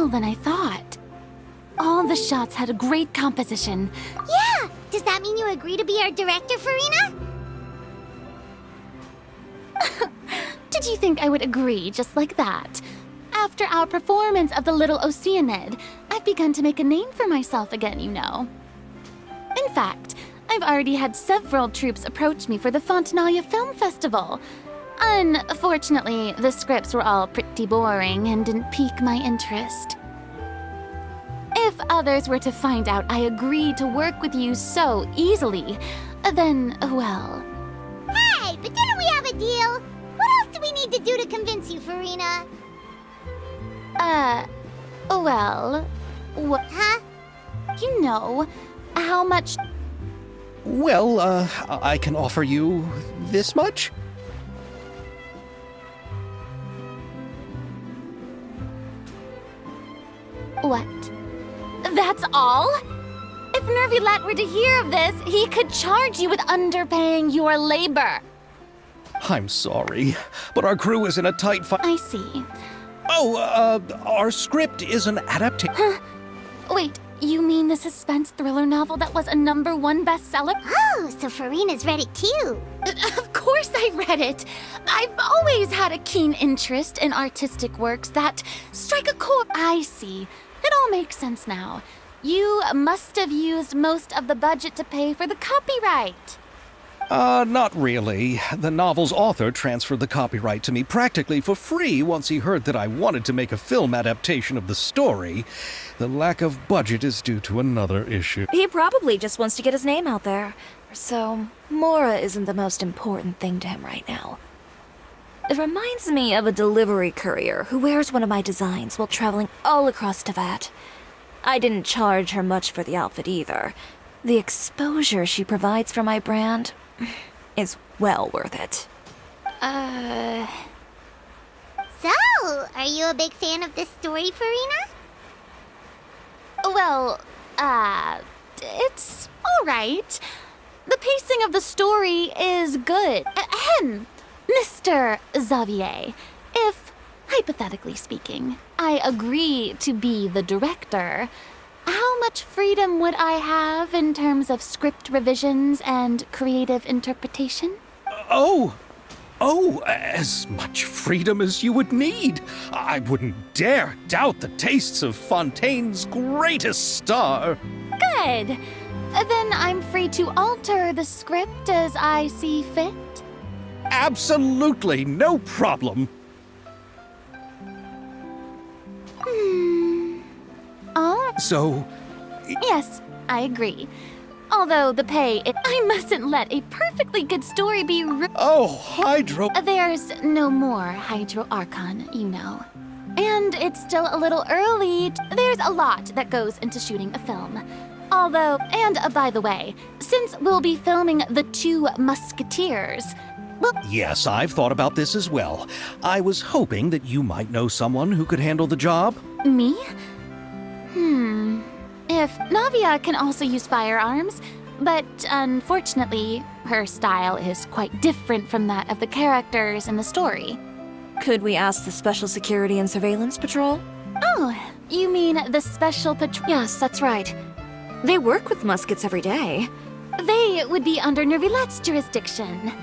well than I thought. All the shots had a great composition. Yeah! Does that mean you agree to be our director, Farina? Did you think I would agree just like that? After our performance of The Little Oceanid, I've begun to make a name for myself again, you know. In fact, I've already had several troupes approach me for the Fontanalia Film Festival. Unfortunately, the scripts were all pretty boring and didn't pique my interest. If others were to find out I agreed to work with you so easily, then, well... Hey, but didn't we have a deal? What else do we need to do to convince you, Farina? Well... What? Huh? You know, how much... Well, I can offer you this much? What? That's all? If Nervilet were to hear of this, he could charge you with underpaying your labor. I'm sorry, but our crew is in a tight I see. Oh, our script is an adaptation. Wait, you mean the suspense thriller novel that was a #1 bestseller? Oh, so Farina's read it too. Of course I read it. I've always had a keen interest in artistic works that strike a chord. I see. It all makes sense now. You must have used most of the budget to pay for the copyright. Not really. The novel's author transferred the copyright to me practically for free once he heard that I wanted to make a film adaptation of the story. The lack of budget is due to another issue. He probably just wants to get his name out there. So, Mora isn't the most important thing to him right now. It reminds me of a delivery courier who wears one of my designs while traveling all across Teyvat. I didn't charge her much for the outfit either. The exposure she provides for my brand is well worth it. So, are you a big fan of this story, Farina? Well, it's all right. The pacing of the story is good. Ahem, Mr. Xavier, if, hypothetically speaking, I agree to be the director, how much freedom would I have in terms of script revisions and creative interpretation? Oh, as much freedom as you would need. I wouldn't dare doubt the tastes of Fontaine's greatest star. Good. Then I'm free to alter the script as I see fit. Absolutely no problem. Oh, So, yes, I agree. Although the pay, I mustn't let a perfectly good story be oh, Hydro. There's no more Hydro Archon, you know. And it's still a little early. There's a lot that goes into shooting a film. Although, and by the way, since we'll be filming The Two Musketeers, well, Yes, I've thought about this as well. I was hoping that you might know someone who could handle the job. me? If Navia can also use firearms, but unfortunately, her style is quite different from that of the characters in the story. Could we ask the Special Security and Surveillance Patrol? Oh, you mean the Special Patrol? Yes, that's right. They work with muskets every day. They would be under Nervilet's jurisdiction.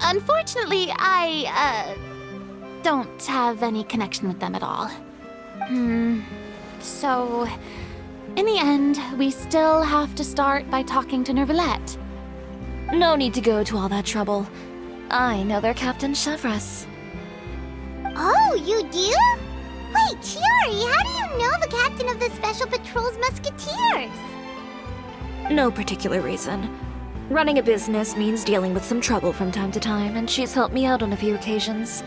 Unfortunately, I, don't have any connection with them at all. So, in the end, we still have to start by talking to Nervilet. No need to go to all that trouble. I know their Captain Chevres. Oh, you do? Wait, Chiori, how do you know the captain of the Special Patrol's Musketeers? No particular reason. Running a business means dealing with some trouble from time to time, and she's helped me out on a few occasions.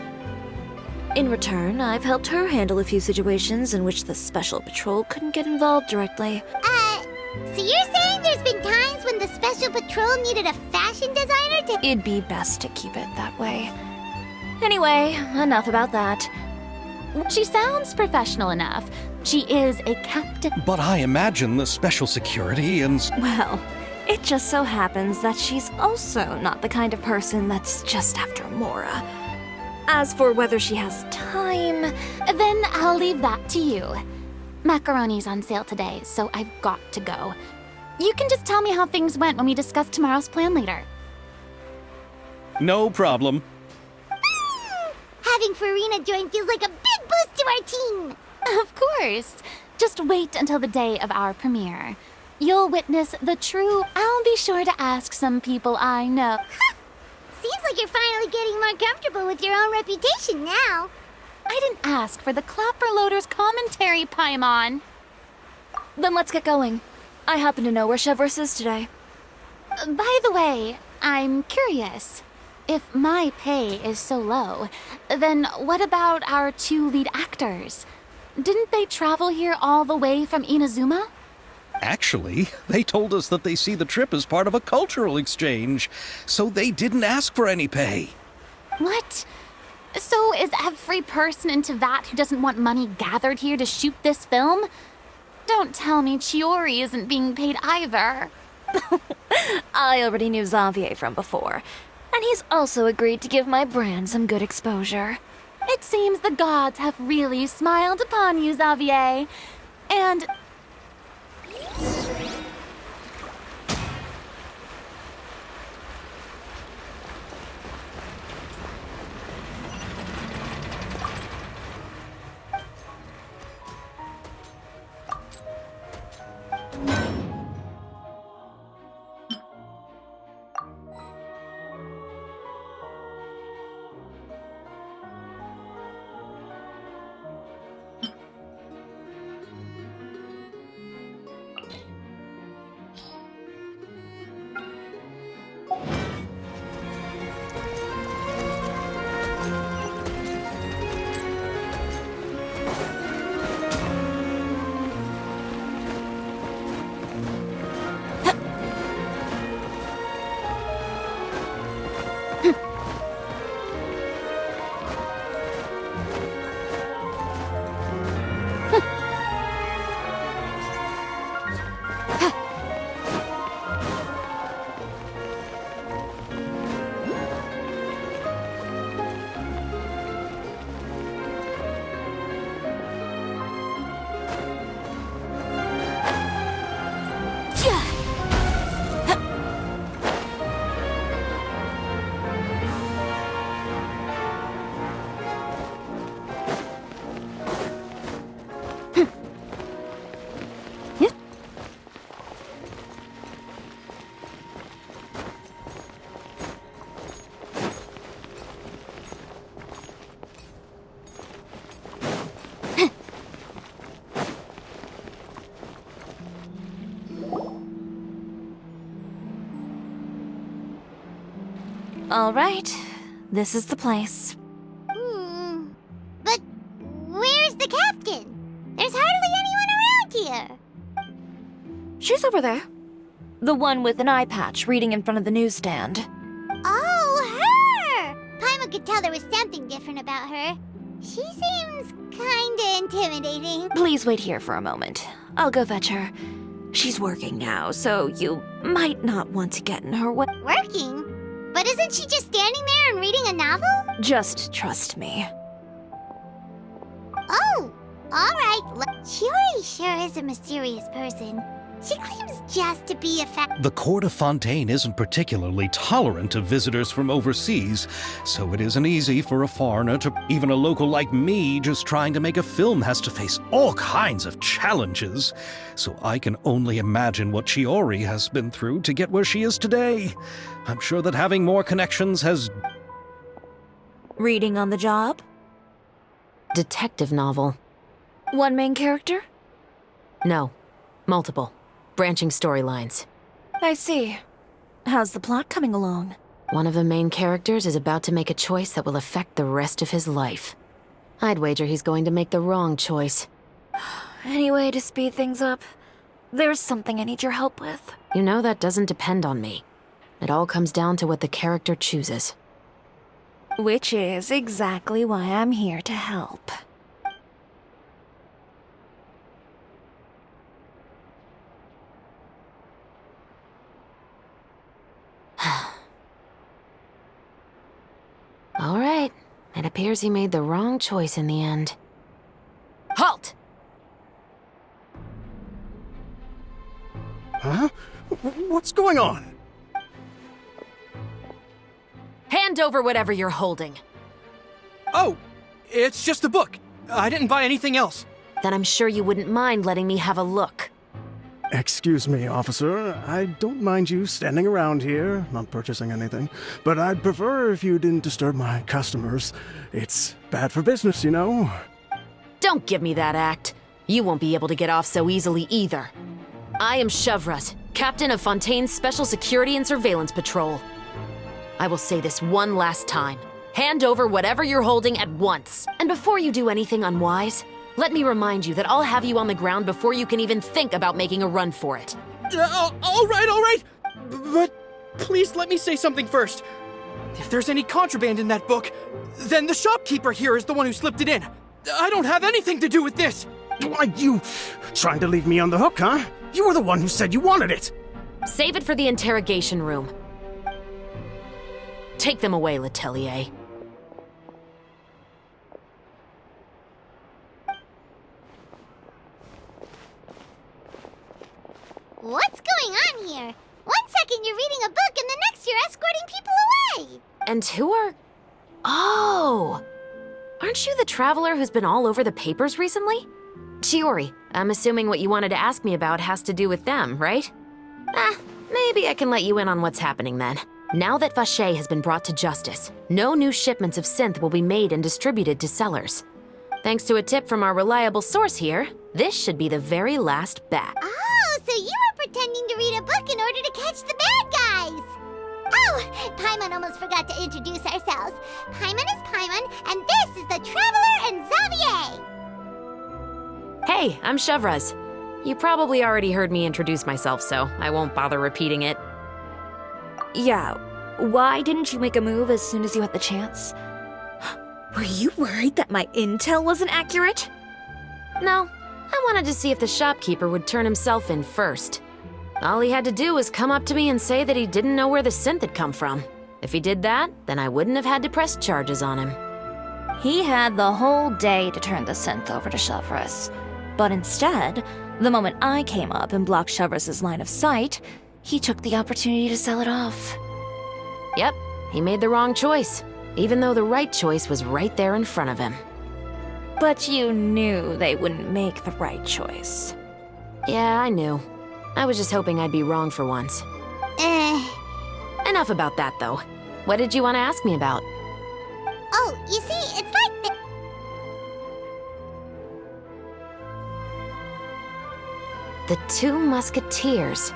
In return, I've helped her handle a few situations in which the Special Patrol couldn't get involved directly. So you're saying there's been times when the Special Patrol needed a fashion designer to... It'd be best to keep it that way. Anyway, enough about that. She sounds professional enough. She is a captain. But I imagine the Special Security and... Well, it just so happens that she's also not the kind of person that's just after Mora. As for whether she has time, Then I'll leave that to you. Macaroni's on sale today, so I've got to go. You can just tell me how things went when we discuss tomorrow's plan later. No problem. Having Farina join feels like a big boost to our team. Of course. Just wait until the day of our premiere. You'll witness the true. I'll be sure to ask some people I know. Seems like you're finally getting more comfortable with your own reputation now. I didn't ask for the Clapper Loaders commentary, Paimon. Then let's get going. I happen to know where Chevreuse is today. By the way, I'm curious. If my pay is so low, then what about our 2 lead actors? Didn't they travel here all the way from Inazuma? Actually, they told us that they see the trip as part of a cultural exchange, so they didn't ask for any pay. What? So is every person in Teyvat who doesn't want money gathered here to shoot this film? Don't tell me Chiori isn't being paid either. I already knew Xavier from before, and he's also agreed to give my brand some good exposure. It seems the gods have really smiled upon you, Xavier. And All right, this is the place. But where's the captain? There's hardly anyone around here. She's over there. The one with an eye patch reading in front of the newsstand. Oh, her! Paimon could tell there was something different about her. She seems kinda intimidating. Please wait here for a moment. I'll go fetch her. She's working now, so you might not want to get in her way. Working? But isn't she just standing there and reading a novel? Just trust me. Oh, alright. Chiori sure is a mysterious person. She claims just to be a The court of Fontaine isn't particularly tolerant of visitors from overseas, so it isn't easy for a foreigner to. Even a local like me just trying to make a film has to face all kinds of challenges. So I can only imagine what Chiori has been through to get where she is today. I'm sure that having more connections has. Reading on the job? Detective novel. One main character? No. Multiple. Branching storylines. I see. How's the plot coming along? One of the main characters is about to make a choice that will affect the rest of his life. I'd wager he's going to make the wrong choice. Any way to speed things up? There's something I need your help with. You know that doesn't depend on me. It all comes down to what the character chooses. Which is exactly why I'm here to help. All right. It appears he made the wrong choice in the end. Halt! Huh? What's going on? Hand over whatever you're holding. Oh, it's just a book. I didn't buy anything else. Then I'm sure you wouldn't mind letting me have a look. Excuse me, officer. I don't mind you standing around here, not purchasing anything, but I'd prefer if you didn't disturb my customers. It's bad for business, you know. Don't give me that act. You won't be able to get off so easily either. I am Chevraz, captain of Fontaine's Special Security and Surveillance Patrol. I will say this one last time. Hand over whatever you're holding at once. And before you do anything unwise, let me remind you that I'll have you on the ground before you can even think about making a run for it. All right. But please let me say something first. If there's any contraband in that book, then the shopkeeper here is the one who slipped it in. I don't have anything to do with this. Why, you trying to leave me on the hook, huh? You were the one who said you wanted it. Save it for the interrogation room. Take them away, Letelier. What's going on here? 1 second you're reading a book and the next you're escorting people away! And who are... Oh! Aren't you the traveler who's been all over the papers recently? Chiori, I'm assuming what you wanted to ask me about has to do with them, right? Maybe I can let you in on what's happening then. Now that Vacher has been brought to justice, no new shipments of synth will be made and distributed to sellers. Thanks to a tip from our reliable source here, this should be the very last batch. Oh, so you were pretending to read a book in order to catch the bad guys! Oh, Paimon almost forgot to introduce ourselves. Paimon is Paimon, and this is the Traveler and Xavier! Hey, I'm Chevraz. You probably already heard me introduce myself, so I won't bother repeating it. Yeah, why didn't you make a move as soon as you had the chance? Were you worried that my intel wasn't accurate? No, I wanted to see if the shopkeeper would turn himself in first. All he had to do was come up to me and say that he didn't know where the synth had come from. If he did that, then I wouldn't have had to press charges on him. He had the whole day to turn the synth over to Chevraz. But instead, the moment I came up and blocked Chevraz's line of sight, he took the opportunity to sell it off. Yep, he made the wrong choice, even though the right choice was right there in front of him. But you knew they wouldn't make the right choice. Yeah, I knew. I was just hoping I'd be wrong for once. Enough about that, though. What did you want to ask me about? Oh, you see, it's like the... The Two Musketeers.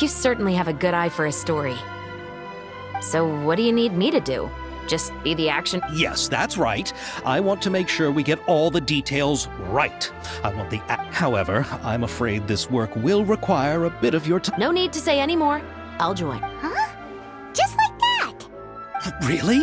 You certainly have a good eye for a story. So what do you need me to do? Just be the action... Yes, that's right. I want to make sure we get all the details right. I want the... However, I'm afraid this work will require a bit of your time. No need to say any more. I'll join. Huh? Just like that? Really?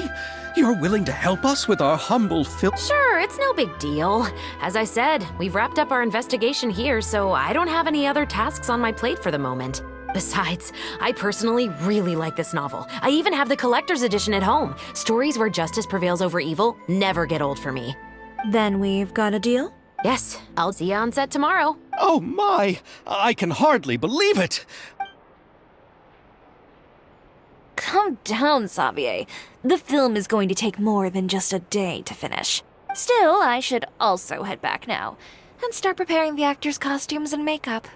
You're willing to help us with our humble Sure, it's no big deal. As I said, we've wrapped up our investigation here, so I don't have any other tasks on my plate for the moment. Besides, I personally really like this novel. I even have the collector's edition at home. Stories where justice prevails over evil never get old for me. Then we've got a deal? Yes, I'll see you on set tomorrow. Oh my! I can hardly believe it! Calm down, Xavier. The film is going to take more than just a day to finish. Still, I should also head back now and start preparing the actors' costumes and makeup.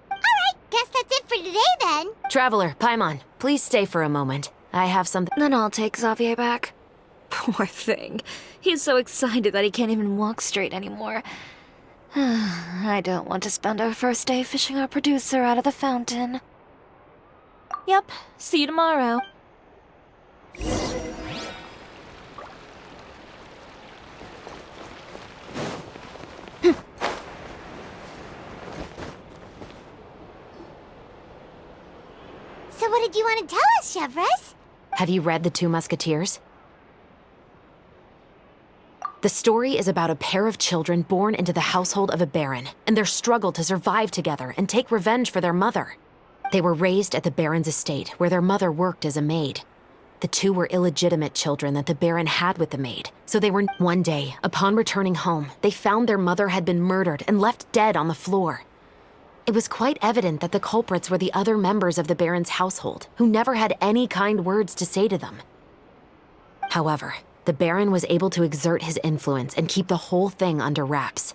Alright, guess that's it for today then. Traveler, Paimon, please stay for a moment. I have something... Then I'll take Xavier back. Poor thing. He's so excited that he can't even walk straight anymore. I don't want to spend our first day fishing our producer out of the fountain. Yep, see you tomorrow. So what did you want to tell us, Chevraz? Have you read The Two Musketeers? The story is about a pair of children born into the household of a baron and their struggle to survive together and take revenge for their mother. They were raised at the baron's estate, where their mother worked as a maid. The two were illegitimate children that the baron had with the maid, so they were... One day, upon returning home, they found their mother had been murdered and left dead on the floor. It was quite evident that the culprits were the other members of the Baron's household, who never had any kind words to say to them. However, the Baron was able to exert his influence and keep the whole thing under wraps.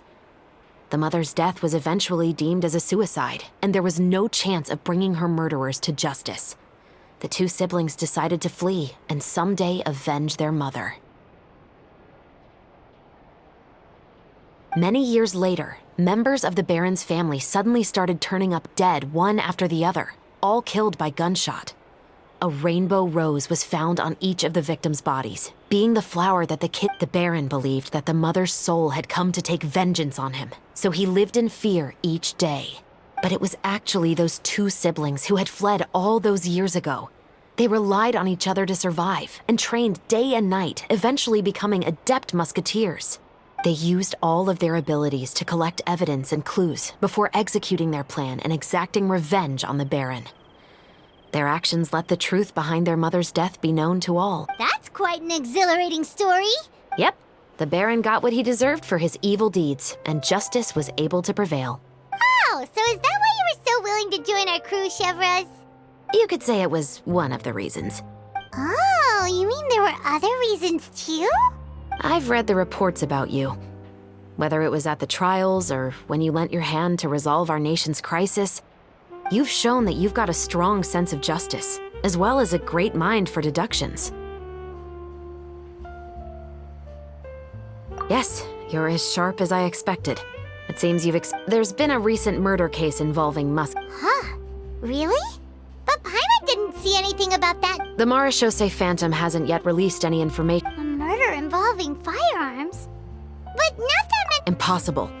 The mother's death was eventually deemed as a suicide, and there was no chance of bringing her murderers to justice. The two siblings decided to flee and someday avenge their mother. Many years later, members of the Baron's family suddenly started turning up dead one after the other, all killed by gunshot. A rainbow rose was found on each of the victims' bodies, being the flower that the Baron believed that the mother's soul had come to take vengeance on him, so he lived in fear each day. But it was actually those two siblings who had fled all those years ago. They relied on each other to survive and trained day and night, eventually becoming adept musketeers. They used all of their abilities to collect evidence and clues before executing their plan and exacting revenge on the Baron. Their actions let the truth behind their mother's death be known to all. That's quite an exhilarating story. Yep, the Baron got what he deserved for his evil deeds, and justice was able to prevail. Oh, so is that why you were so willing to join our crew, Chevraz? You could say it was one of the reasons. Oh, you mean there were other reasons too? I've read the reports about you. Whether it was at the trials or when you lent your hand to resolve our nation's crisis, you've shown that you've got a strong sense of justice, as well as a great mind for deductions. Yes, you're as sharp as I expected. It seems there's been a recent murder case involving Musk. Huh? Really? But Paimon didn't see anything about that. The Marechaussee Phantom hasn't yet released any information. A murder involving firearms? But not that many. Impossible.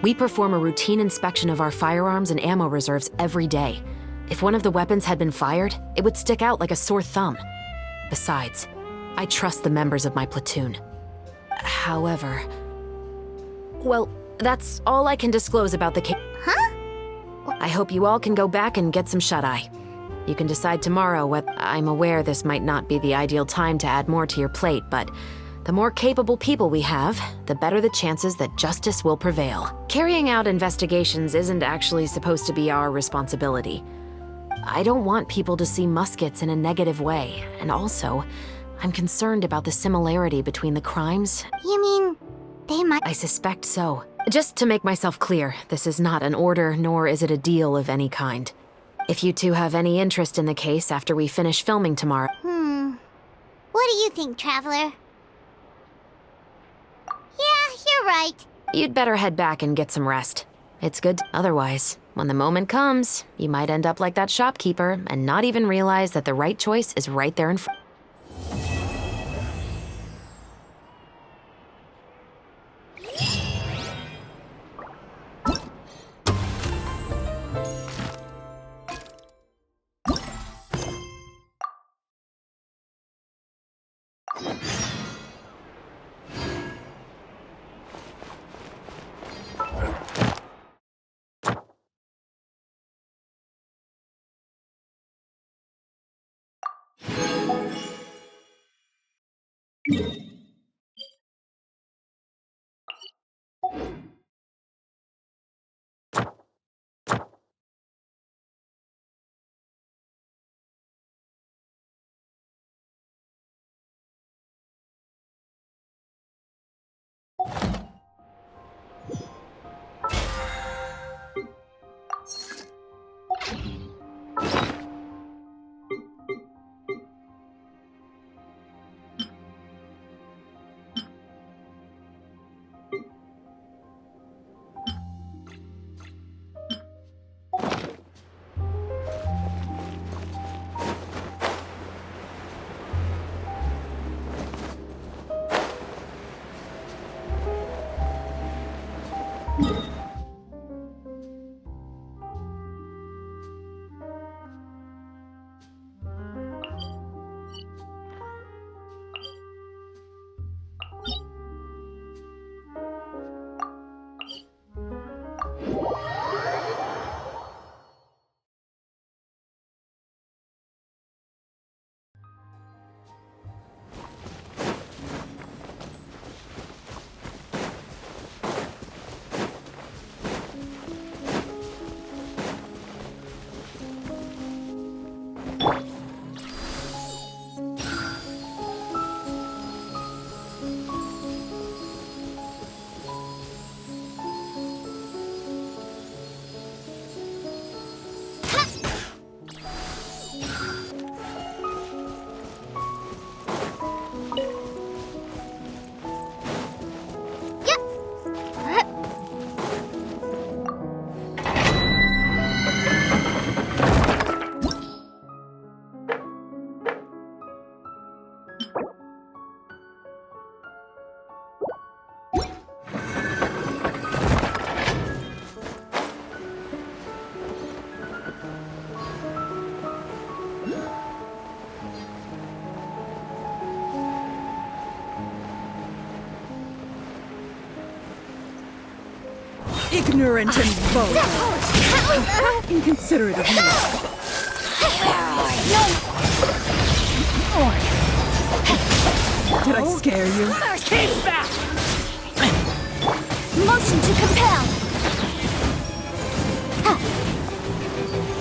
We perform a routine inspection of our firearms and ammo reserves every day. If one of the weapons had been fired, it would stick out like a sore thumb. Besides, I trust the members of my platoon. However... Well, that's all I can disclose about the case. Huh? I hope you all can go back and get some shut-eye. You can decide tomorrow what... I'm aware this might not be the ideal time to add more to your plate, but the more capable people we have, the better the chances that justice will prevail. Carrying out investigations isn't actually supposed to be our responsibility. I don't want people to see muskets in a negative way, and also, I'm concerned about the similarity between the crimes. You mean they might... I suspect so. Just to make myself clear, this is not an order, nor is it a deal of any kind. If you two have any interest in the case after we finish filming tomorrow... What do you think, Traveler? Yeah, you're right. You'd better head back and get some rest. It's good. Otherwise, when the moment comes, you might end up like that shopkeeper and not even realize that the right choice is right there in front. Ignorant and vulgar. How inconsiderate of me. Did I scare you? Case back! Motion to compel!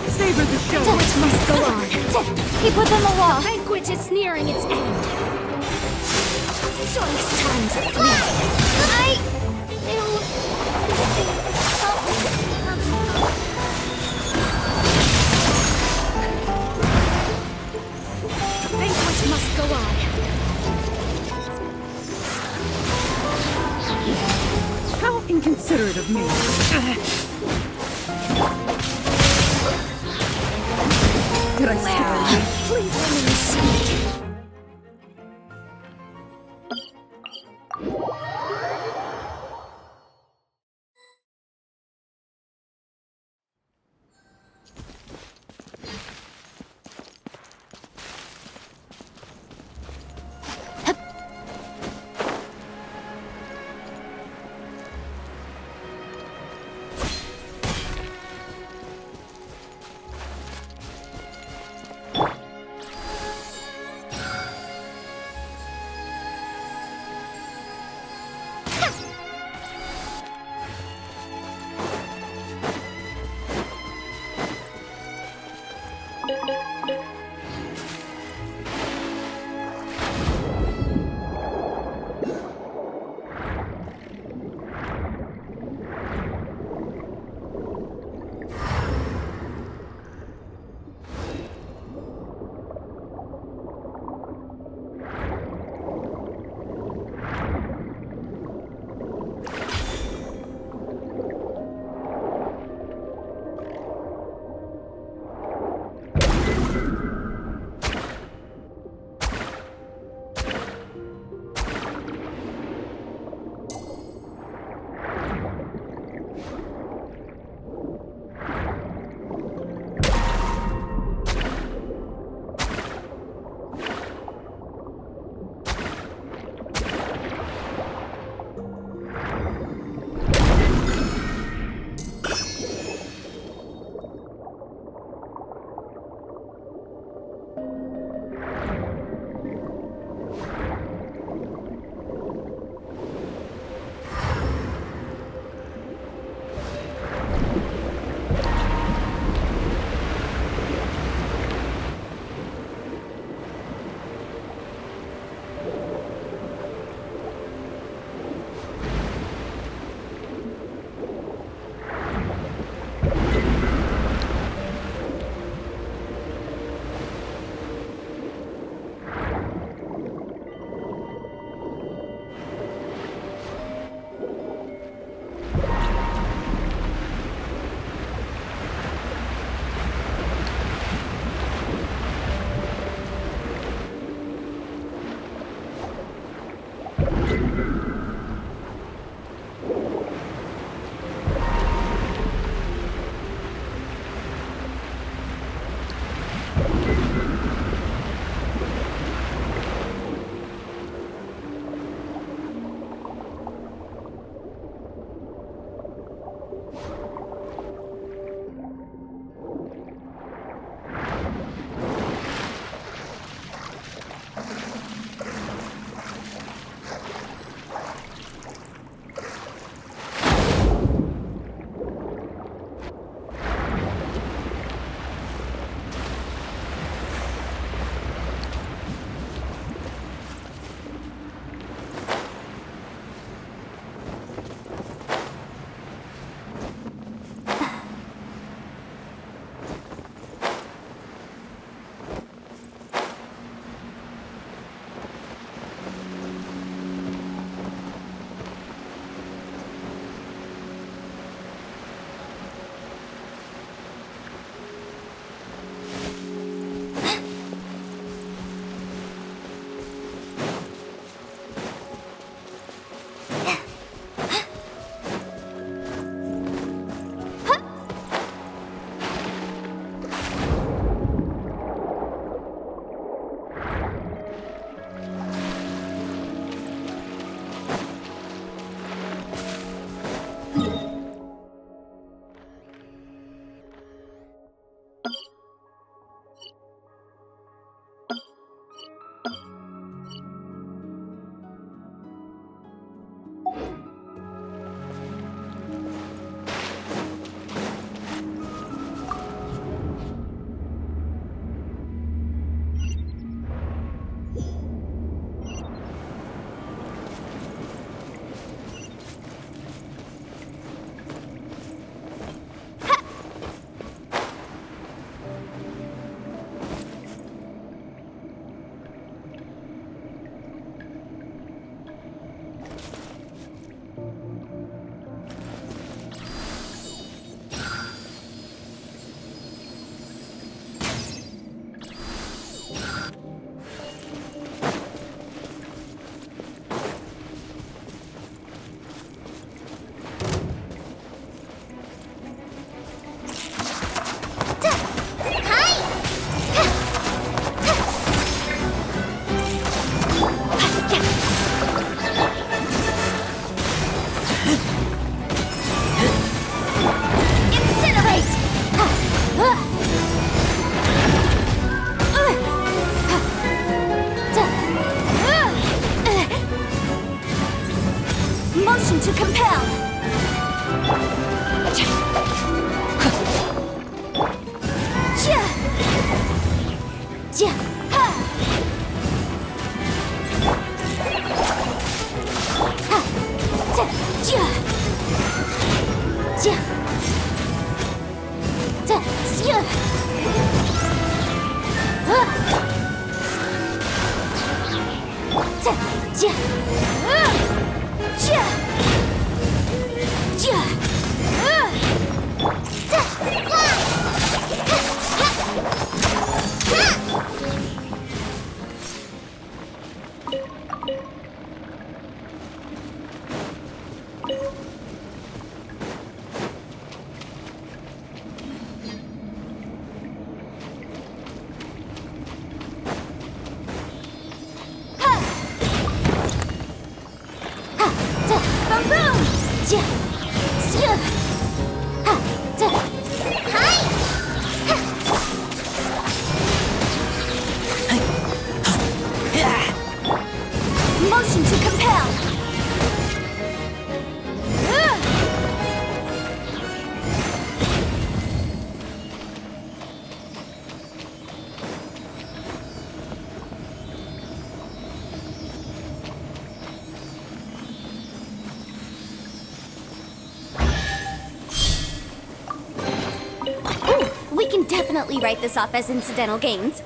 Savor the show. It must go on. Keep within the wall. Banquet is nearing its end. Choice time to fly! Banquet must go on. How inconsiderate of me. Did I scare you? Please remain seated. compel! Ja! Ja! Ha! Ha! Ja! Ja! Ja! Ja! Ja! Ha! Ja! Ja! Ja! Ja! Boom boom! Ja! Ja! Ha! Ja! Hi! Motion to compel! We can definitely write this off as incidental gains.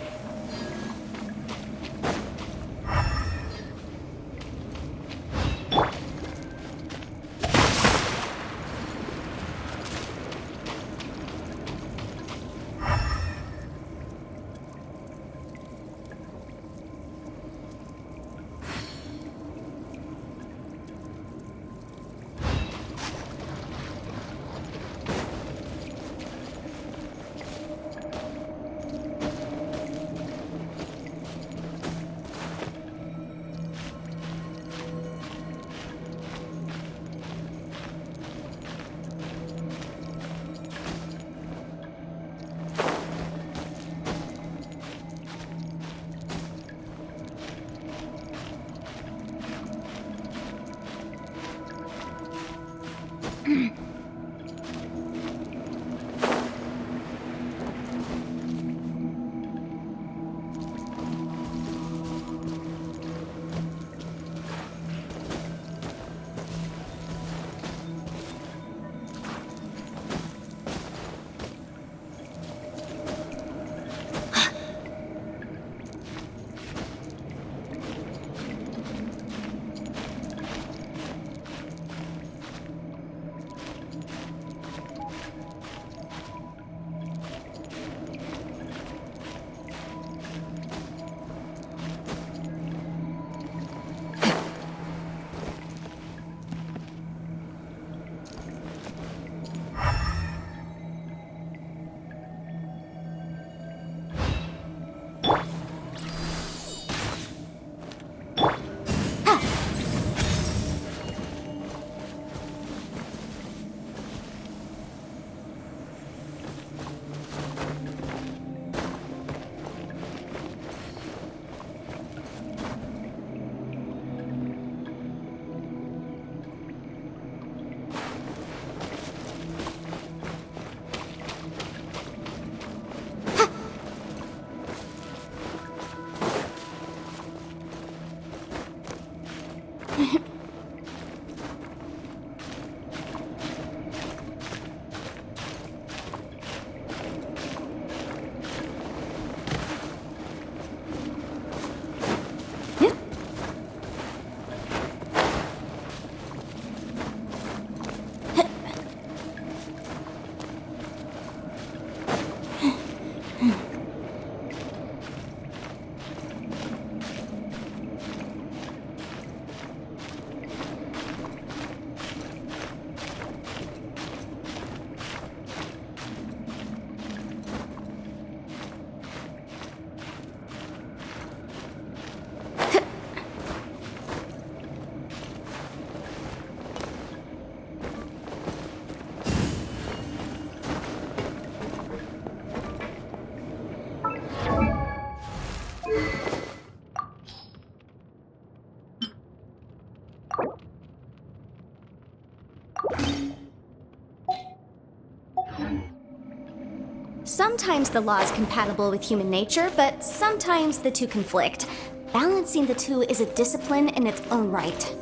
Sometimes the law is compatible with human nature, but sometimes the two conflict. Balancing the two is a discipline in its own right.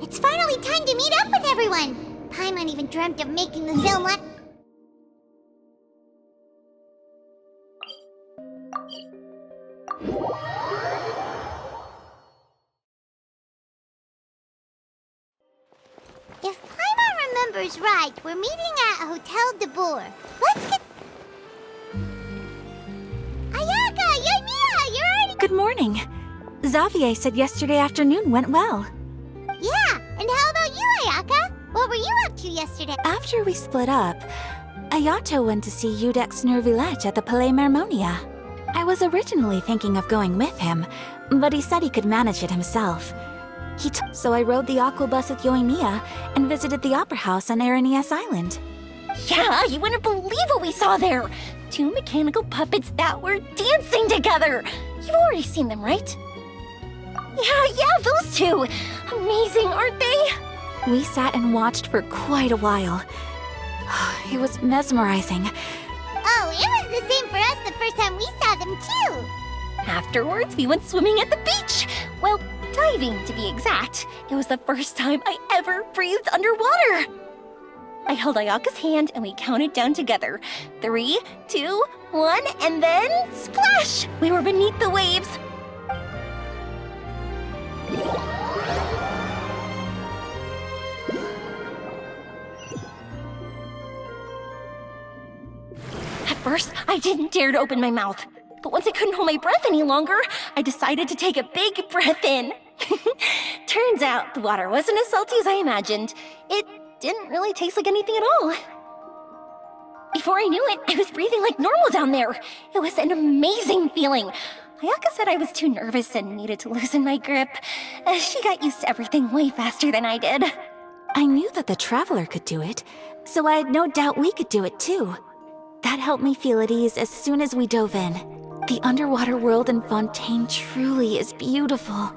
It's finally time to meet up with everyone! Paimon even dreamt of making the film If Paimon remembers right, we're meeting at Hotel de Boer. Let's get... Ayaka! Yoimiya! You're already... Good morning. Xavier said yesterday afternoon went well. Yeah! And how about you, Ayaka? What were you up to yesterday? After we split up, Ayato went to see Udex Nervillette at the Palais Mermonia. I was originally thinking of going with him, but he said he could manage it himself. So I rode the Aquabus with Yoimiya and visited the Opera House on Aranias Island. Yeah, you wouldn't believe what we saw there! 2 mechanical puppets that were dancing together! You've already seen them, right? Yeah, those two! Amazing, aren't they? We sat and watched for quite a while. It was mesmerizing. Oh, it was the same for us the first time we saw them, too! Afterwards, we went swimming at the beach! Well, diving, to be exact. It was the first time I ever breathed underwater! I held Ayaka's hand and we counted down together. 3, 2, 1, and then splash! We were beneath the waves. At first, I didn't dare to open my mouth. But once I couldn't hold my breath any longer, I decided to take a big breath in. Turns out the water wasn't as salty as I imagined. It didn't really taste like anything at all. Before I knew it, I was breathing like normal down there. It was an amazing feeling. Ayaka said I was too nervous and needed to loosen my grip. She got used to everything way faster than I did. I knew that the Traveler could do it, so I had no doubt we could do it too. That helped me feel at ease as soon as we dove in. The underwater world in Fontaine truly is beautiful.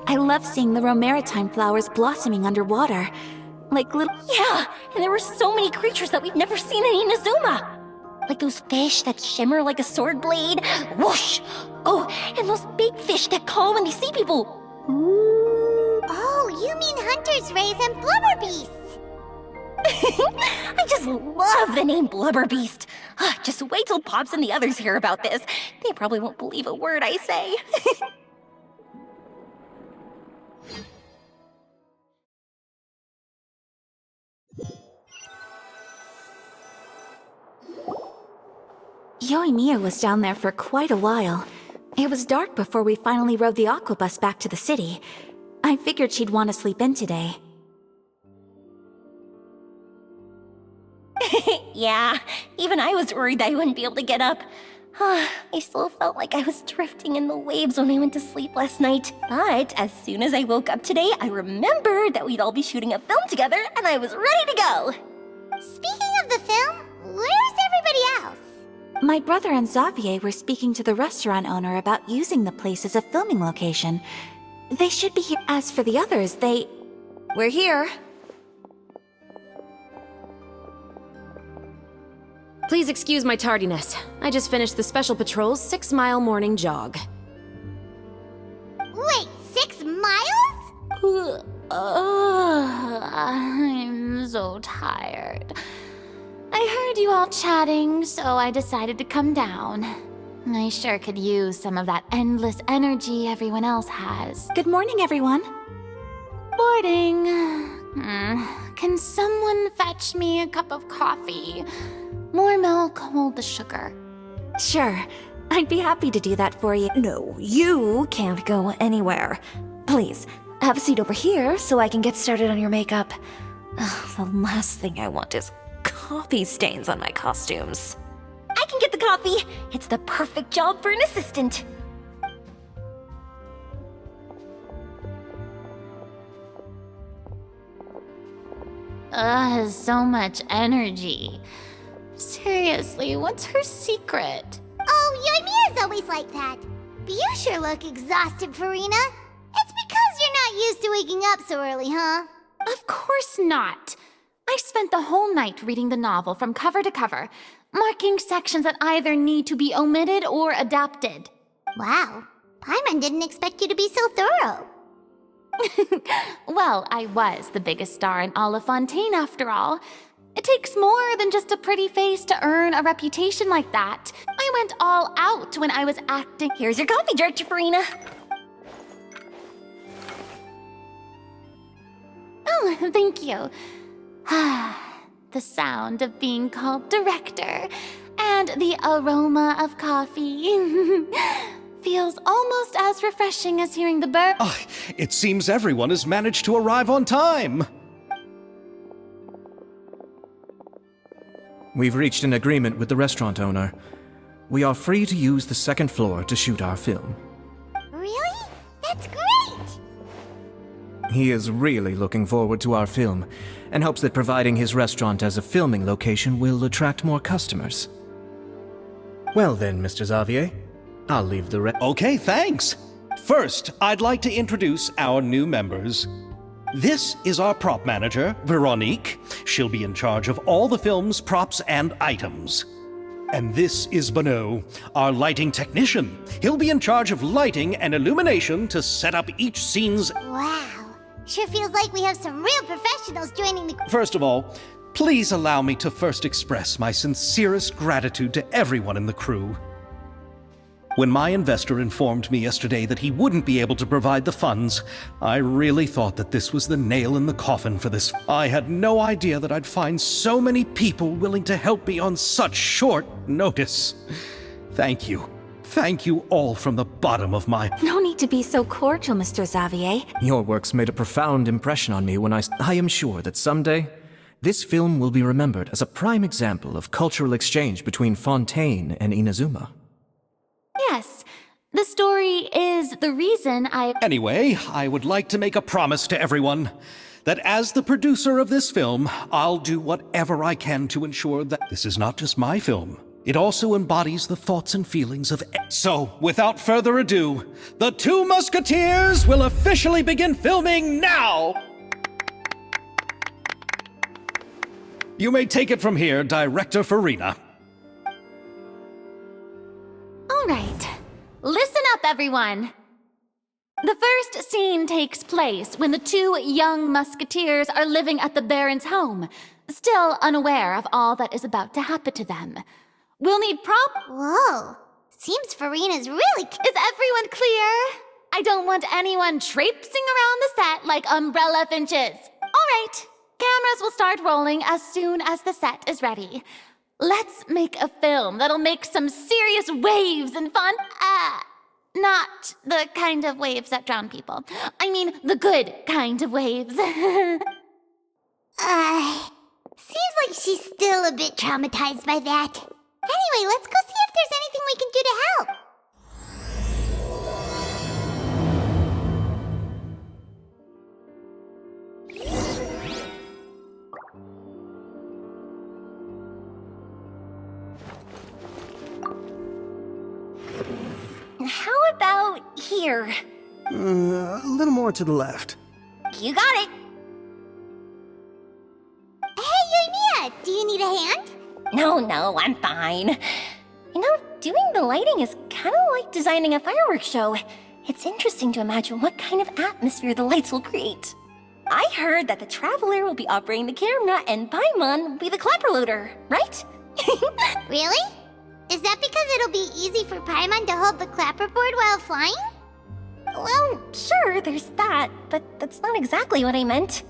I love seeing the Romaritime flowers blossoming underwater. Like little... Yeah, and there were so many creatures that we've never seen in Inazuma. Like those fish that shimmer like a sword blade. Whoosh! Oh, and those big fish that call when they see people. Oh, you mean Hunter's Rays and Blubber Beasts! I just love the name Blubber Beast. Just wait till Pops and the others hear about this. They probably won't believe a word I say. Yoimiya was down there for quite a while. It was dark before we finally rode the Aquabus back to the city. I figured she'd want to sleep in today. Yeah, even I was worried that I wouldn't be able to get up. I still felt like I was drifting in the waves when I went to sleep last night. But as soon as I woke up today, I remembered that we'd all be shooting a film together, and I was ready to go. Speaking of the film, where's everybody else? My brother and Xavier were speaking to the restaurant owner about using the place as a filming location. They should be here. As for the others, We're here. Please excuse my tardiness. I just finished the Special Patrol's 6-mile morning jog. Wait, 6 miles? I'm so tired. I heard you all chatting, so I decided to come down. I sure could use some of that endless energy everyone else has. Good morning, everyone. Boarding. Can someone fetch me a cup of coffee? More milk, hold the sugar. Sure, I'd be happy to do that for you. No, you can't go anywhere. Please, have a seat over here so I can get started on your makeup. The last thing I want is coffee stains on my costumes. I can get the coffee. It's the perfect job for an assistant. has so much energy. Seriously, what's her secret? Oh, Yoimiya's always like that. But you sure look exhausted, Farina. It's because you're not used to waking up so early, huh? Of course not. I spent the whole night reading the novel from cover to cover, marking sections that either need to be omitted or adapted. Wow. Paimon didn't expect you to be so thorough. Well, I was the biggest star in all of Fontaine after all. It takes more than just a pretty face to earn a reputation like that. I went all out when I was acting. Here's your coffee, Director Farina. Oh, thank you. The sound of being called director and the aroma of coffee feels almost as refreshing as hearing the bird. Ah, it seems everyone has managed to arrive on time. We've reached an agreement with the restaurant owner. We are free to use the second floor to shoot our film. Really? That's great! He is really looking forward to our film, and hopes that providing his restaurant as a filming location will attract more customers. Well then, Mr. Xavier, I'll leave the rest. Okay, thanks. First, I'd like to introduce our new members. This is our prop manager, Veronique. She'll be in charge of all the film's props and items. And this is Bonneau, our lighting technician. He'll be in charge of lighting and illumination to set up each scene's... Wow. Sure feels like we have some real professionals joining the... First of all, please allow me to first express my sincerest gratitude to everyone in the crew. When my investor informed me yesterday that he wouldn't be able to provide the funds, I really thought that this was the nail in the coffin for this. I had no idea that I'd find so many people willing to help me on such short notice. Thank you. Thank you all from the bottom of my... No need to be so cordial, Mr. Xavier. Your works made a profound impression on me when I am sure that someday, this film will be remembered as a prime example of cultural exchange between Fontaine and Inazuma. Yes, the story is the reason I... Anyway, I would like to make a promise to everyone that as the producer of this film, I'll do whatever I can to ensure that this is not just my film. It also embodies the thoughts and feelings of... So, without further ado, The Two Musketeers will officially begin filming now! You may take it from here, Director Farina. All right, listen up, everyone. The first scene takes place when the two young musketeers are living at the Baron's home, still unaware of all that is about to happen to them. We'll need prop... Whoa. Seems Farina's really... Is everyone clear? I don't want anyone traipsing around the set like umbrella finches. All right, cameras will start rolling as soon as the set is ready. Let's make a film that'll make some serious waves and fun. Not the kind of waves that drown people. I mean, the good kind of waves. Seems like she's still a bit traumatized by that. Anyway, let's go see if there's anything we can do to help. How about here? A little more to the left. You got it. Hey, Yoimiya, do you need a hand? No, I'm fine. You know, doing the lighting is kind of like designing a fireworks show. It's interesting to imagine what kind of atmosphere the lights will create. I heard that the Traveler will be operating the camera and Paimon will be the clapper loader, right? Really? Is that because it'll be easy for Paimon to hold the clapperboard while flying? Well, sure, there's that, but that's not exactly what I meant.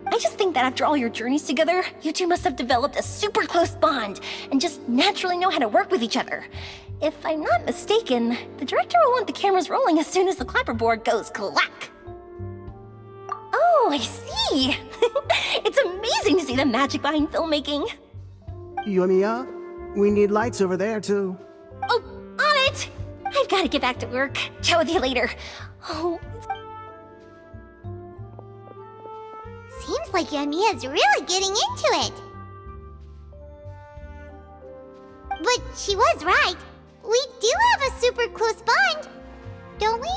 I just think that after all your journeys together, you two must have developed a super close bond and just naturally know how to work with each other. If I'm not mistaken, the director will want the cameras rolling as soon as the clapperboard goes clack. Oh, I see. It's amazing to see the magic behind filmmaking. Yoimiya, we need lights over there too. Oh, on it! I've got to get back to work. Chat with you later. Oh, Seems Looks like Yamiya's really getting into it. But she was right. We do have a super close bond, don't we?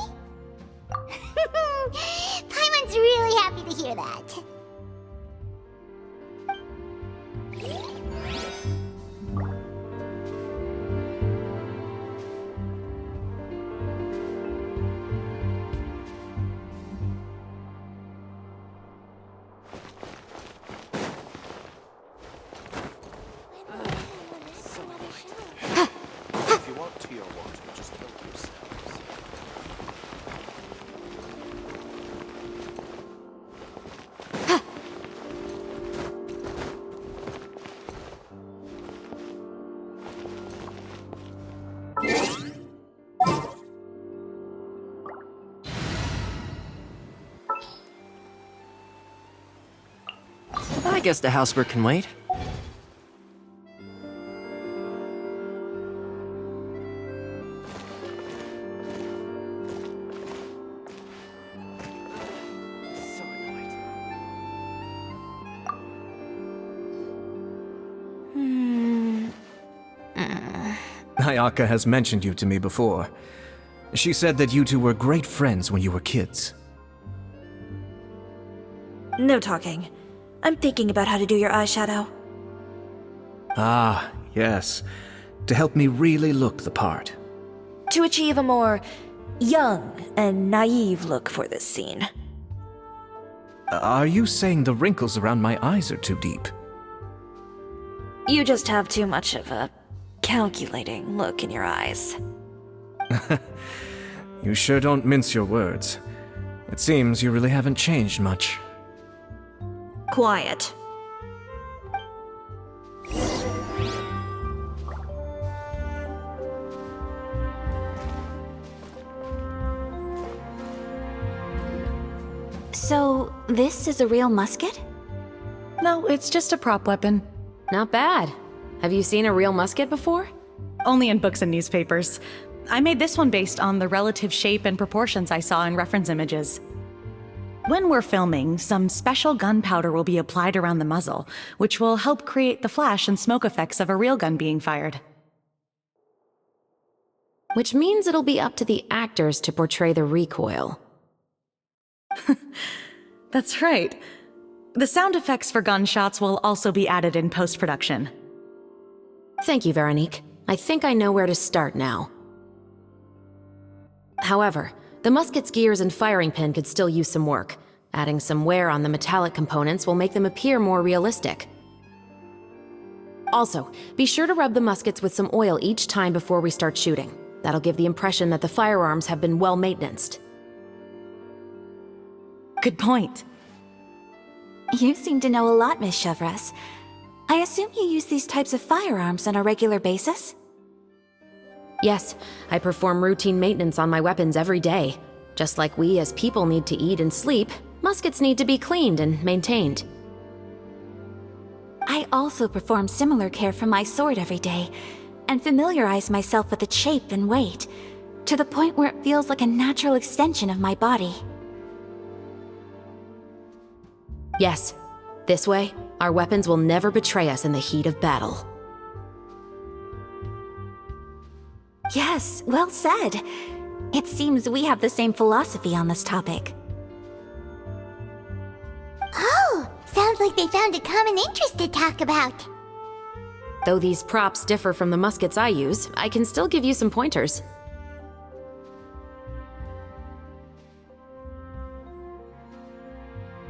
Paimon's really happy to hear that. If you want tea or water, just help yourselves. I guess the housework can wait. Ayaka has mentioned you to me before. She said that you two were great friends when you were kids. No talking. I'm thinking about how to do your eyeshadow. Ah, yes. To help me really look the part. To achieve a more young and naive look for this scene. Are you saying the wrinkles around my eyes are too deep? You just have too much of a calculating look in your eyes. You sure don't mince your words. It seems you really haven't changed much. Quiet. So, this is a real musket? No, it's just a prop weapon. Not bad. Have you seen a real musket before? Only in books and newspapers. I made this one based on the relative shape and proportions I saw in reference images. When we're filming, some special gunpowder will be applied around the muzzle, which will help create the flash and smoke effects of a real gun being fired. Which means it'll be up to the actors to portray the recoil. That's right. The sound effects for gunshots will also be added in post-production. Thank you, Veronique. I think I know where to start now. However, the musket's gears and firing pin could still use some work. Adding some wear on the metallic components will make them appear more realistic. Also, be sure to rub the muskets with some oil each time before we start shooting. That'll give the impression that the firearms have been well maintenanced. Good point. You seem to know a lot, Miss Chevres. I assume you use these types of firearms on a regular basis? Yes, I perform routine maintenance on my weapons every day. Just like we as people need to eat and sleep, muskets need to be cleaned and maintained. I also perform similar care for my sword every day, and familiarize myself with its shape and weight, to the point where it feels like a natural extension of my body. Yes, this way, our weapons will never betray us in the heat of battle. Yes, well said. It seems we have the same philosophy on this topic. Oh, sounds like they found a common interest to talk about. Though these props differ from the muskets I use, I can still give you some pointers.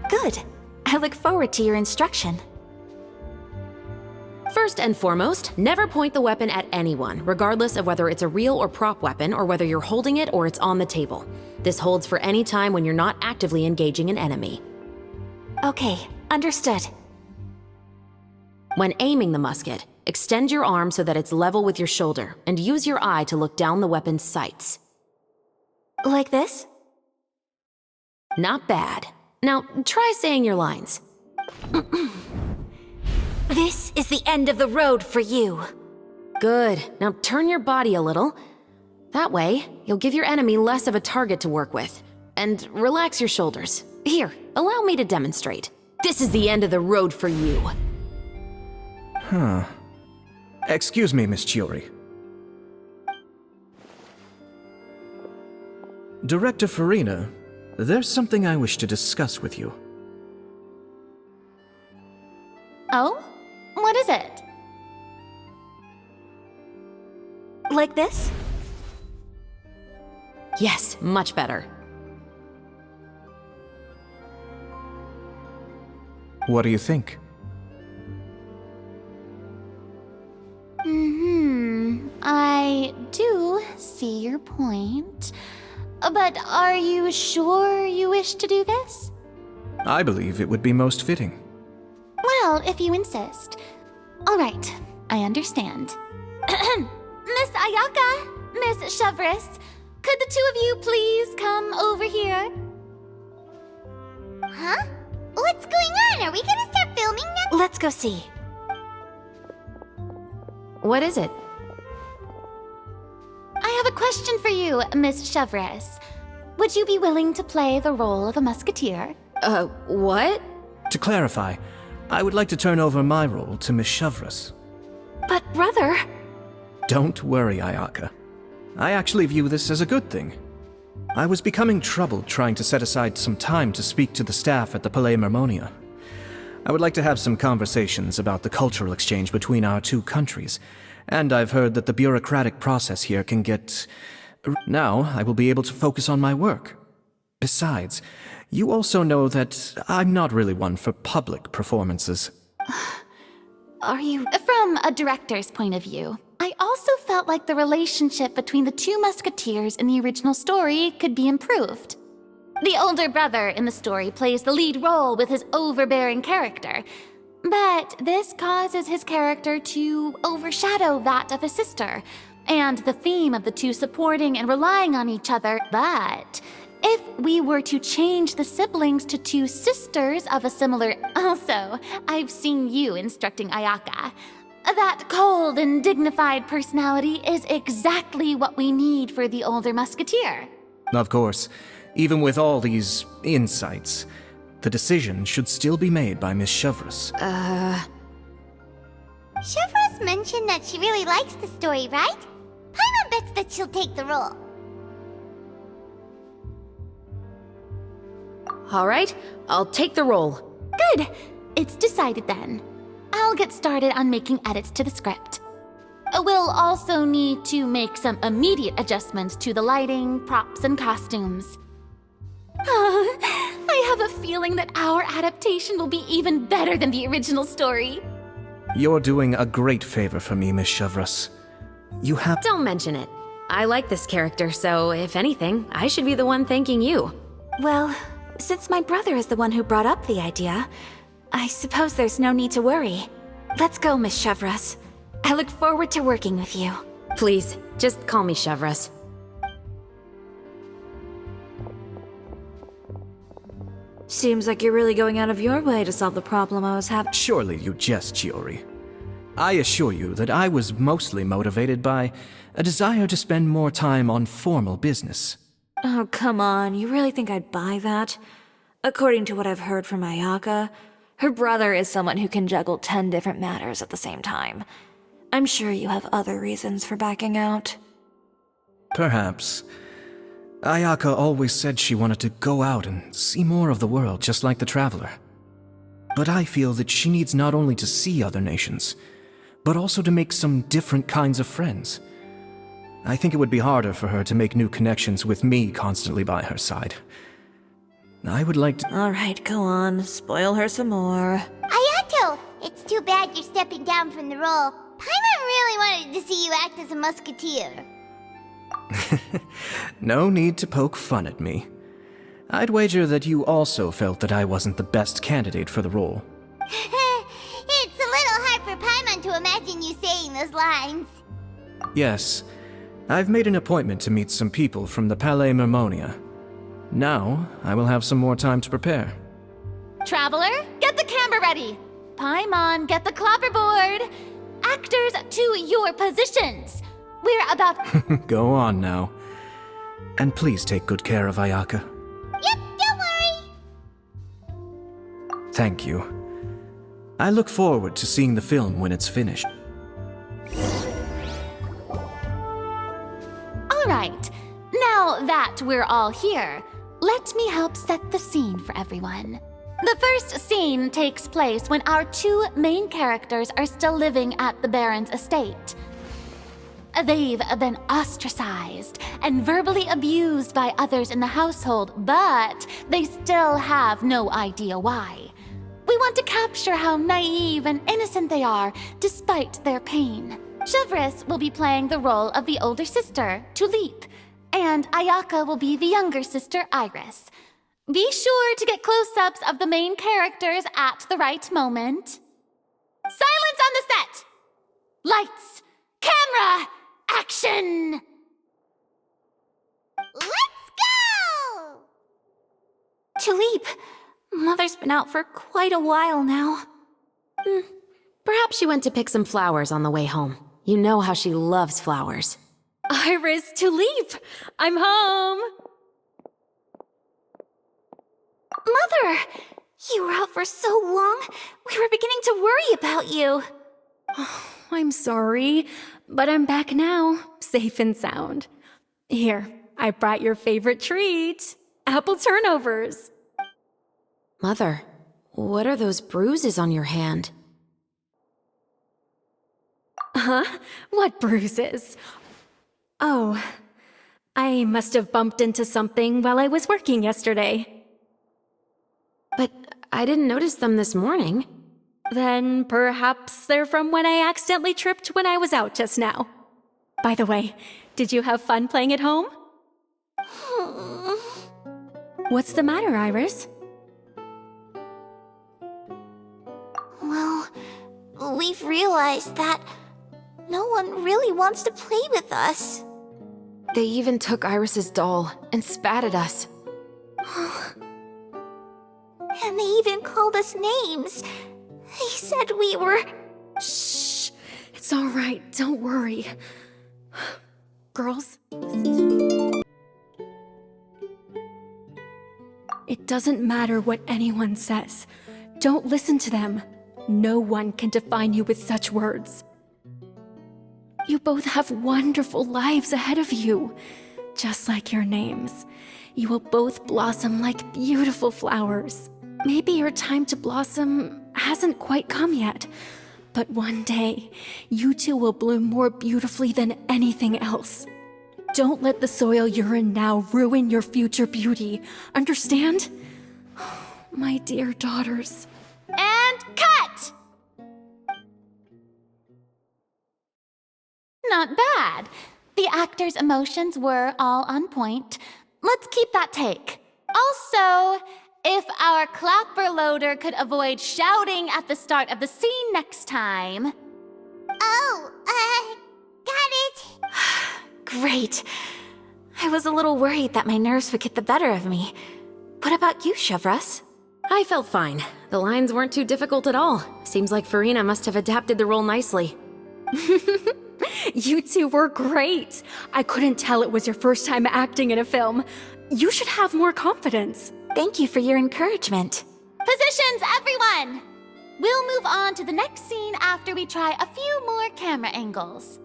Good. I look forward to your instruction. First and foremost, never point the weapon at anyone, regardless of whether it's a real or prop weapon or whether you're holding it or it's on the table. This holds for any time when you're not actively engaging an enemy. Okay, understood. When aiming the musket, extend your arm so that it's level with your shoulder, and use your eye to look down the weapon's sights. Like this? Not bad. Now, try saying your lines. This is the end of the road for you. Good. Now turn your body a little. That way, you'll give your enemy less of a target to work with. And relax your shoulders. Here, allow me to demonstrate. This is the end of the road for you. Huh. Excuse me, Miss Chiori. Director Farina, there's something I wish to discuss with you. Oh? What is it? Like this? Yes, much better. What do you think? I do see your point. But are you sure you wish to do this? I believe it would be most fitting. Well, if you insist. All right, I understand. Miss Ayaka, Miss Chevris, could the two of you please come over here? Huh? What's going on? Are we gonna start filming now? Let's go see. What is it? I have a question for you, Miss Chevris. Would you be willing to play the role of a musketeer? What? To clarify, I would like to turn over my role to Miss Chevris. But brother... Don't worry, Ayaka. I actually view this as a good thing. I was becoming troubled trying to set aside some time to speak to the staff at the Palais Mermonia. I would like to have some conversations about the cultural exchange between our two countries, and I've heard that the bureaucratic process here can get... Now, I will be able to focus on my work. Besides, you also know that I'm not really one for public performances. Are you... From a director's point of view, I also felt like the relationship between the two musketeers in the original story could be improved. The older brother in the story plays the lead role with his overbearing character, but this causes his character to overshadow that of his sister, and the theme of the two supporting and relying on each other. But if we were to change the siblings to two sisters of a similar... Also, I've seen you instructing Ayaka. That cold and dignified personality is exactly what we need for the older musketeer. Of course, even with all these insights, the decision should still be made by Miss Chevris. Chevros mentioned that she really likes the story, right? Paimon bets that she'll take the role. All right, I'll take the role. Good. It's decided then. I'll get started on making edits to the script. We'll also need to make some immediate adjustments to the lighting, props, and costumes. I have a feeling that our adaptation will be even better than the original story. You're doing a great favor for me, Miss Chevris. You have... Don't mention it. I like this character, so if anything, I should be the one thanking you. Well, since my brother is the one who brought up the idea, I suppose there's no need to worry. Let's go, Miss Chevris. I look forward to working with you. Please, just call me Chevris. Seems like you're really going out of your way to solve the problem I was having. Surely you jest, Chiori. I assure you that I was mostly motivated by a desire to spend more time on formal business. Oh, come on. You really think I'd buy that? According to what I've heard from Ayaka, her brother is someone who can juggle 10 different matters at the same time. I'm sure you have other reasons for backing out. Perhaps. Ayaka always said she wanted to go out and see more of the world, just like the Traveler. But I feel that she needs not only to see other nations, but also to make some different kinds of friends. I think it would be harder for her to make new connections with me constantly by her side. I would like to... Alright, go on. Spoil her some more. Ayato! It's too bad you're stepping down from the role. Paimon really wanted to see you act as a musketeer. No need to poke fun at me. I'd wager that you also felt that I wasn't the best candidate for the role. It's a little hard for Paimon to imagine you saying those lines. Yes, I've made an appointment to meet some people from the Palais Mermonia. Now, I will have some more time to prepare. Traveler, get the camera ready. Paimon, get the clapperboard. Actors to your positions. We're about... Go on now. And please take good care of Ayaka. Yep, don't worry. Thank you. I look forward to seeing the film when it's finished. All right, now that we're all here, let me help set the scene for everyone. The first scene takes place when our two main characters are still living at the Baron's estate. They've been ostracized and verbally abused by others in the household, but they still have no idea why. We want to capture how naive and innocent they are despite their pain. Chevres will be playing the role of the older sister, Tulip, and Ayaka will be the younger sister, Iris. Be sure to get close-ups of the main characters at the right moment. Silence on the set! Lights, camera, action! Let's go! Tulip, Mother's been out for quite a while now. Perhaps she went to pick some flowers on the way home. You know how she loves flowers. Iris, Tulip, I'm home! Mother! You were out for so long, we were beginning to worry about you. I'm sorry, but I'm back now, safe and sound. Here, I brought your favorite treat, apple turnovers. Mother, what are those bruises on your hand? Huh? What bruises? Oh, I must have bumped into something while I was working yesterday. But I didn't notice them this morning. Then perhaps they're from when I accidentally tripped when I was out just now. By the way, did you have fun playing at home? What's the matter, Iris? Well, we've realized that no one really wants to play with us. They even took Iris's doll and spat at us. And they even called us names. They said we were... Shh! It's all right, don't worry. Girls? It doesn't matter what anyone says. Don't listen to them. No one can define you with such words. You both have wonderful lives ahead of you. Just like your names. You will both blossom like beautiful flowers. Maybe your time to blossom hasn't quite come yet, but one day, you two will bloom more beautifully than anything else. Don't let the soil you're in now ruin your future beauty. Understand? My dear daughters. And cut! Not bad. The actors' emotions were all on point. Let's keep that take. Also, if our clapper loader could avoid shouting at the start of the scene next time. Oh, got it. Great. I was a little worried that my nerves would get the better of me. What about you, Chevres? I felt fine. The lines weren't too difficult at all. Seems like Farina must have adapted the role nicely. You two were great. I couldn't tell it was your first time acting in a film. You should have more confidence. Thank you for your encouragement. Positions, everyone! We'll move on to the next scene after we try a few more camera angles.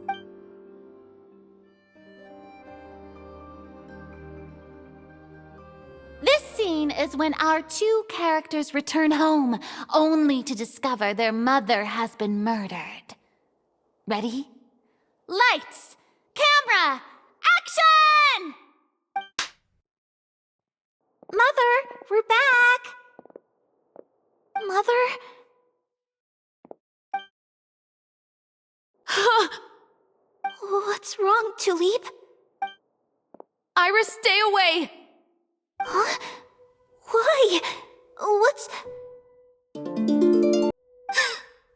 This scene is when our two characters return home, only to discover their mother has been murdered. Ready? Lights! Camera! Action! Mother, we're back. Mother? What's wrong, Tulip? Iris, stay away! Huh? Why? What's...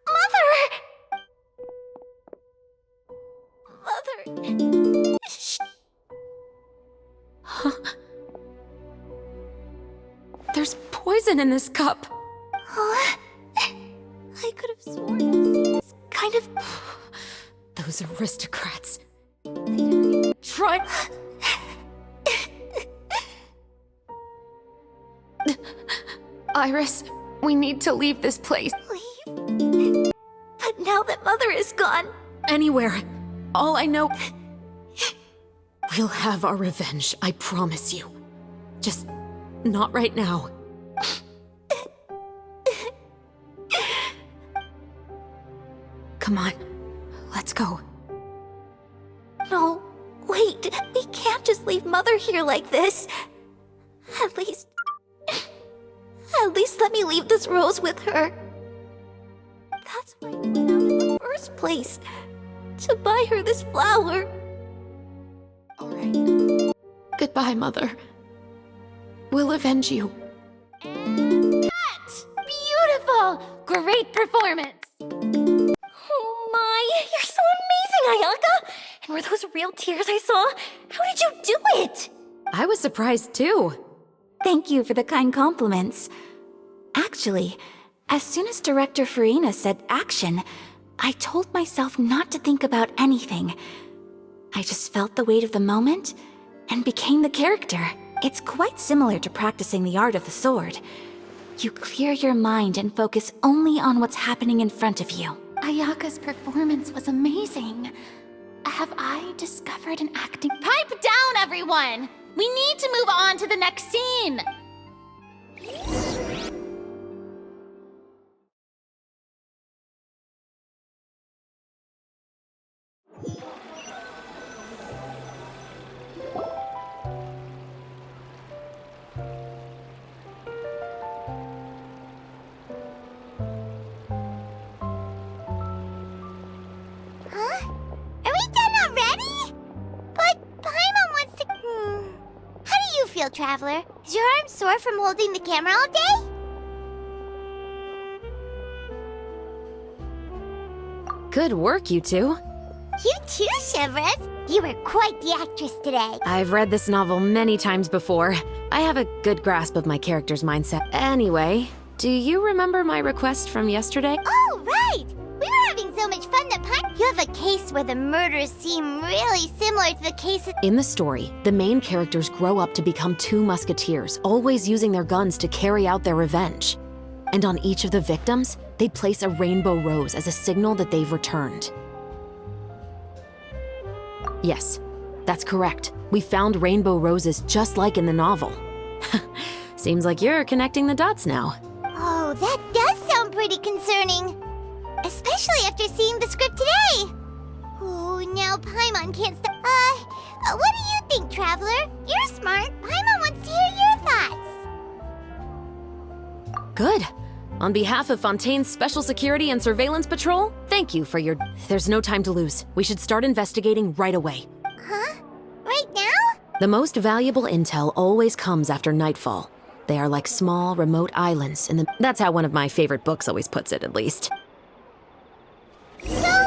Mother! Mother... Shh. There's poison in this cup. Huh? I could have sworn I've seen this kind of... Those aristocrats. They didn't even Try... Iris, We need to leave this place. Leave? But now that Mother is gone... Anywhere. All I know... We'll have our revenge, I promise you. Just not right now. Come on, let's go. No, wait. We can't just leave Mother here like this. At least let me leave this rose with her. That's why I went out in the first place. To buy her this flower. All right. Goodbye, Mother. We'll avenge you. Beautiful! Great performance! Oh my, you're so amazing, Ayaka! And were those real tears I saw? How did you do it? I was surprised too. Thank you for the kind compliments. Actually, as soon as Director Farina said action, I told myself not to think about anything. I just felt the weight of the moment and became the character. It's quite similar to practicing the art of the sword. You clear your mind and focus only on what's happening in front of you. Ayaka's performance was amazing. Have I discovered an acting... Pipe down, everyone! We need to move on to the next scene! Huh? Are we done already? But Paimon wants to... How do you feel, Traveler? Is your arm sore from holding the camera all day? Good work, you two. You too, Chevres. You were quite the actress today. I've read this novel many times before. I have a good grasp of my character's mindset. Anyway, do you remember my request from yesterday? Oh, right! We were having so much fun that you have a case where the murders seem really similar to the cases... In the story, the main characters grow up to become two musketeers, always using their guns to carry out their revenge. And on each of the victims, they place a rainbow rose as a signal that they've returned. Yes, that's correct. We found rainbow roses just like in the novel. Seems like you're connecting the dots now. Oh, that does sound pretty concerning. Especially after seeing the script today. Oh, now Paimon can't stop. What do you think, Traveler? You're smart. Paimon wants to hear your thoughts. Good. On behalf of Fontaine's Special Security and Surveillance Patrol, thank you for your... There's no time to lose. We should start investigating right away. Huh? Right now? The most valuable intel always comes after nightfall. They are like small, remote islands in the... That's how one of my favorite books always puts it, at least. So